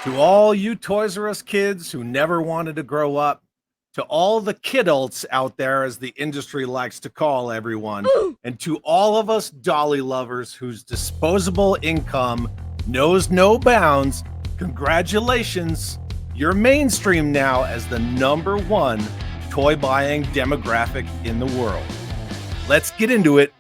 To all you Toys R Us kids who never wanted to grow up, to all the kidults out there, as the industry likes to call everyone, and to all of us dolly lovers whose disposable income knows no bounds, congratulations. You're mainstream now as the #1 toy buying demographic in the world. Let's get into it.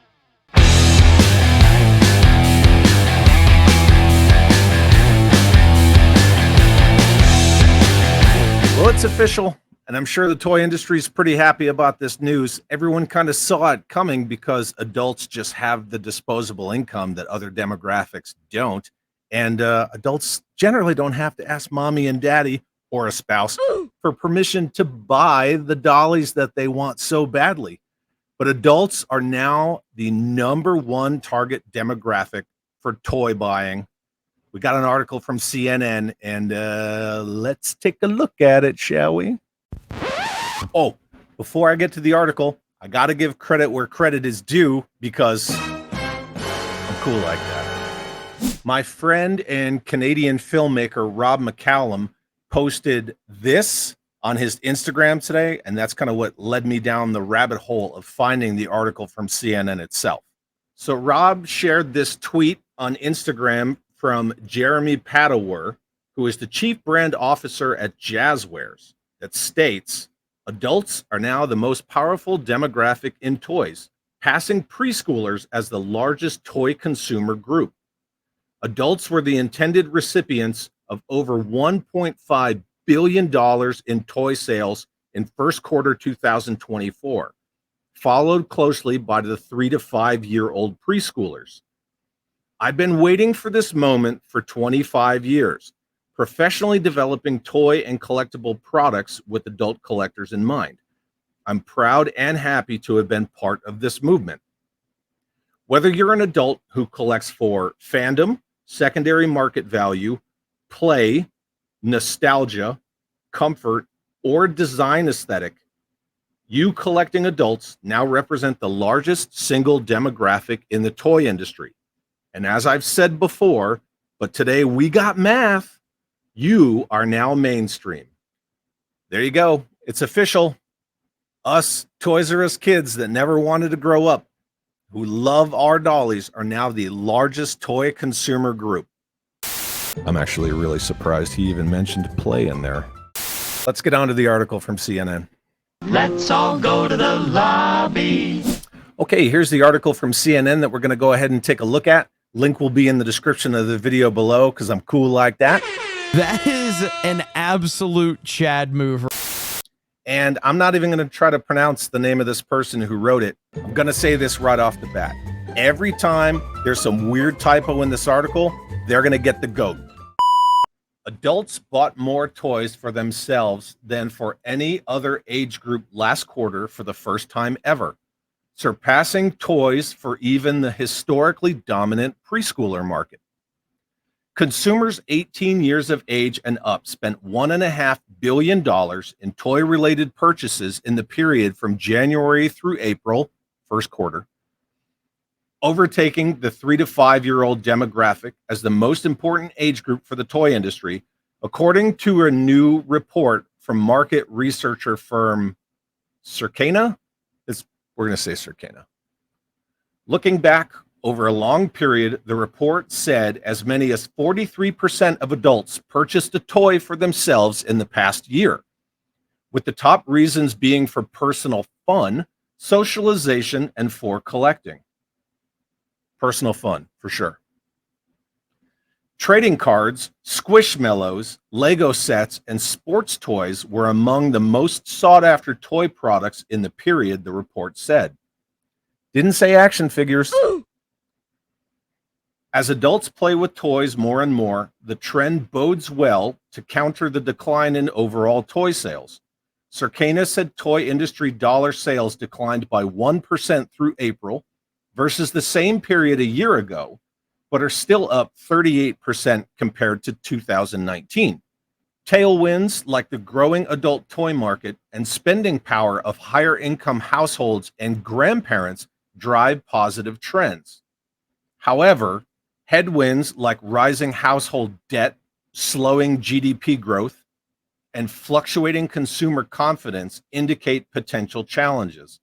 Well, it's official, and I'm sure the toy industry is pretty happy about this news. Everyone kind of saw it coming because adults just have the disposable income that other demographics don't. And adults generally don't have to ask mommy and daddy or a spouse for permission to buy the dollies that they want so badly. But adults are now the #1 target demographic for toy buying. We got an article from CNN, and let's take a look at it, shall we? Oh, before I get to the article, I got to give credit where credit is due because I'm cool like that. My friend and Canadian filmmaker Rob McCallum posted this on his Instagram today, and that's kind of what led me down the rabbit hole of finding the article from CNN itself. So Rob shared this tweet on Instagram from Jeremy Padower, who is the chief brand officer at Jazzwares, that states, adults are now the most powerful demographic in toys, passing preschoolers as the largest toy consumer group. Adults were the intended recipients of over $1.5 billion in toy sales in first quarter 2024, followed closely by the 3 to 5 year old preschoolers. I've been waiting for this moment for 25 years, professionally developing toy and collectible products with adult collectors in mind. I'm proud and happy to have been part of this movement. Whether you're an adult who collects for fandom, secondary market value, play, nostalgia, comfort, or design aesthetic, you collecting adults now represent the largest single demographic in the toy industry. And as I've said before, but today we got math, you are now mainstream. There you go. It's official. Us Toys R Us kids that never wanted to grow up, who love our dollies, are now the largest toy consumer group. I'm actually really surprised he even mentioned play in there. Let's get on to the article from CNN. Let's all go to the lobby. Okay, here's the article from CNN that we're going to go ahead and take a look at. Link will be in the description of the video below because I'm cool like that. That is an absolute Chad move. And I'm not even going to try to pronounce the name of this person who wrote it. I'm going to say this right off the bat. Every time there's some weird typo in this article, they're going to get the GOAT. Adults bought more toys for themselves than for any other age group last quarter for the first time ever, surpassing toys for even the historically dominant preschooler market. Consumers 18 years of age and up spent $1.5 billion in toy-related purchases in the period from January through April, first quarter, overtaking the 3 to 5 year old demographic as the most important age group for the toy industry, according to a new report from market researcher firm Circana. We're going to say Circana. Looking back over a long period, the report said as many as 43% of adults purchased a toy for themselves in the past year, with the top reasons being for personal fun, socialization, and for collecting. Personal fun, for sure. Trading cards, squishmallows, Lego sets, and sports toys were among the most sought-after toy products in the period, the report said. Didn't say action figures. As adults play with toys more and more, the trend bodes well to counter the decline in overall toy sales. Circana said toy industry dollar sales declined by 1% through April versus the same period a year ago, but are still up 38% compared to 2019. Tailwinds like the growing adult toy market and spending power of higher income households and grandparents drive positive trends. However, headwinds like rising household debt, slowing GDP growth, and fluctuating consumer confidence indicate potential challenges.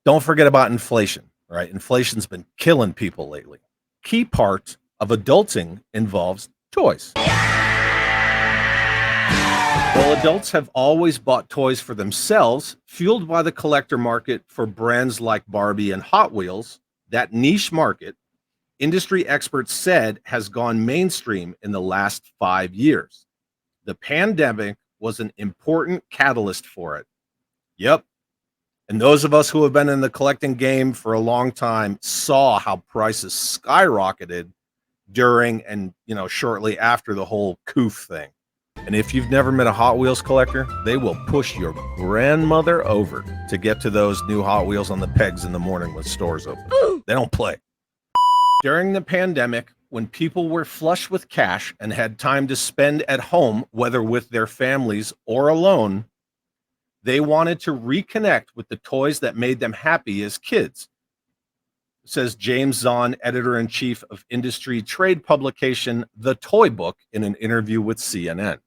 Don't forget about inflation, right? Inflation's been killing people lately. Key part of adulting involves toys. While adults have always bought toys for themselves, fueled by the collector market for brands like Barbie and Hot Wheels, that niche market, industry experts said, has gone mainstream in the last 5 years. The pandemic was an important catalyst for it. Yep. And those of us who have been in the collecting game for a long time saw how prices skyrocketed during and, shortly after the whole coof thing. And if you've never met a Hot Wheels collector, they will push your grandmother over to get to those new Hot Wheels on the pegs in the morning when stores open. They don't play. During the pandemic, when people were flush with cash and had time to spend at home, whether with their families or alone, they wanted to reconnect with the toys that made them happy as kids, says James Zahn, editor-in-chief of industry trade publication The Toy Book, in an interview with CNN.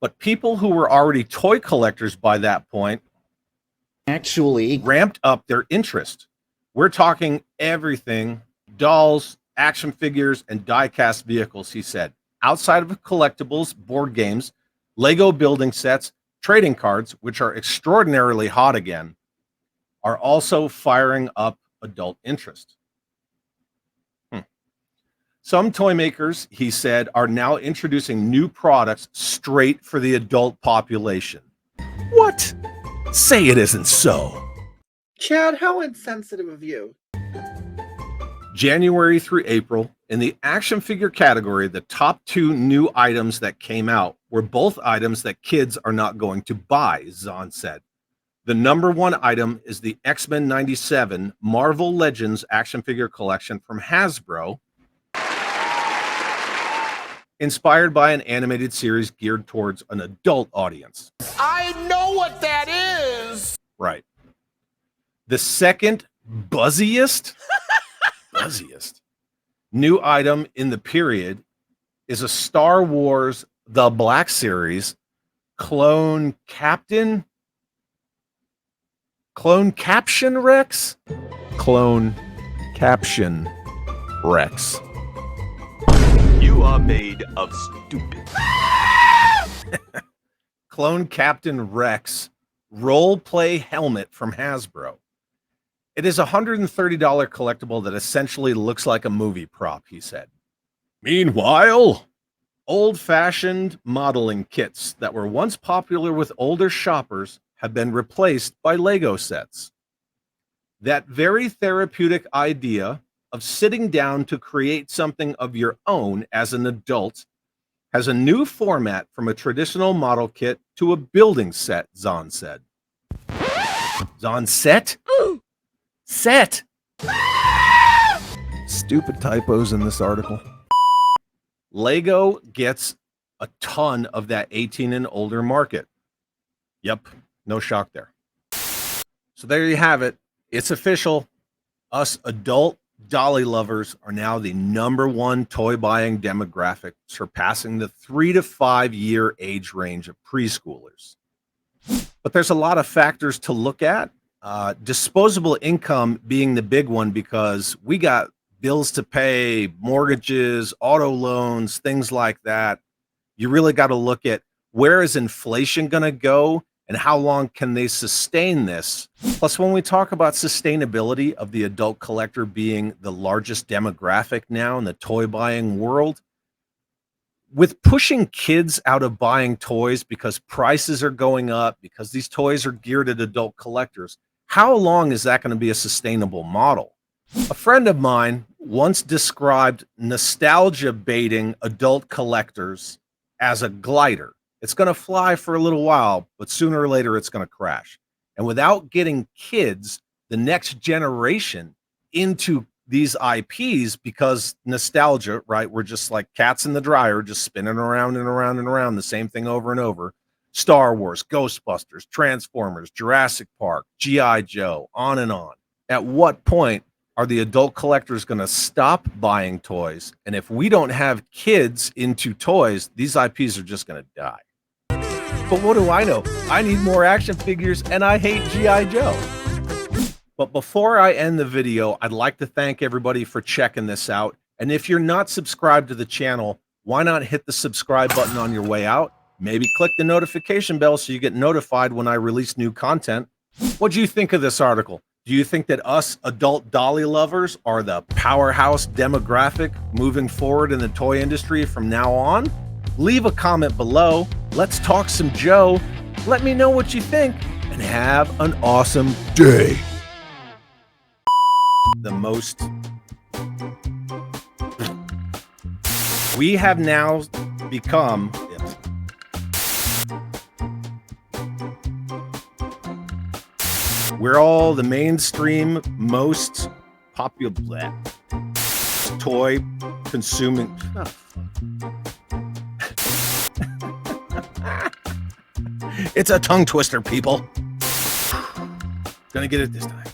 But people who were already toy collectors by that point actually ramped up their interest. We're talking everything, dolls, action figures, and die-cast vehicles, he said. Outside of collectibles, board games, Lego building sets, trading cards, which are extraordinarily hot again, are also firing up adult interest. Some toy makers, he said, are now introducing new products straight for the adult population. What? Say it isn't so. Chad, how insensitive of you. January through April, in the action figure category, the top 2 new items that came out were both items that kids are not going to buy, Zahn said. The number 1 item is the X-Men 97 Marvel Legends action figure collection from Hasbro, inspired by an animated series geared towards an adult audience. I know what that is. Right. The second buzziest new item in the period is a Star Wars The Black Series Clone Caption Rex? Clone Caption Rex. You are made of stupid. Clone Captain Rex role play helmet from Hasbro. It is a $130 collectible that essentially looks like a movie prop, he said. Meanwhile, old-fashioned modeling kits that were once popular with older shoppers have been replaced by Lego sets. That very therapeutic idea of sitting down to create something of your own as an adult has a new format from a traditional model kit to a building set, Zahn said. Zahn set? Set! Stupid typos in this article. Lego gets a ton of that 18 and older market. Yep, no shock there. So there you have it. It's official. Us adult dolly lovers are now the number 1 toy buying demographic, surpassing the 3 to 5 year age range of preschoolers. But there's a lot of factors to look at. Disposable income being the big one, because we got bills to pay, mortgages, auto loans, things like that. You really got to look at where is inflation going to go and how long can they sustain this. Plus, when we talk about sustainability of the adult collector being the largest demographic now in the toy buying world, with pushing kids out of buying toys because prices are going up, because these toys are geared at adult collectors, how long is that going to be a sustainable model? A friend of mine once described nostalgia baiting adult collectors as a glider. It's going to fly for a little while, but sooner or later it's going to crash. And without getting kids, the next generation, into these IPs, because nostalgia, right? We're just like cats in the dryer, just spinning around and around and around the same thing over and over. Star Wars, Ghostbusters, Transformers, Jurassic Park, G.I. Joe, on and on. At what point Are the adult collectors going to stop buying toys? And if we don't have kids into toys, these IPs are just going to die. But what do I know? I need more action figures and I hate G.I. Joe. But before I end the video, I'd like to thank everybody for checking this out. And if you're not subscribed to the channel, why not hit the subscribe button on your way out? Maybe click the notification bell so you get notified when I release new content. What do you think of this article? Do you think that us adult dolly lovers are the powerhouse demographic moving forward in the toy industry from now on? Leave a comment below. Let's talk some Joe. Let me know what you think and have an awesome day. The most... We have now become... We're all the mainstream, most popular toy consuming. Oh, it's a tongue twister, people. Gonna get it this time.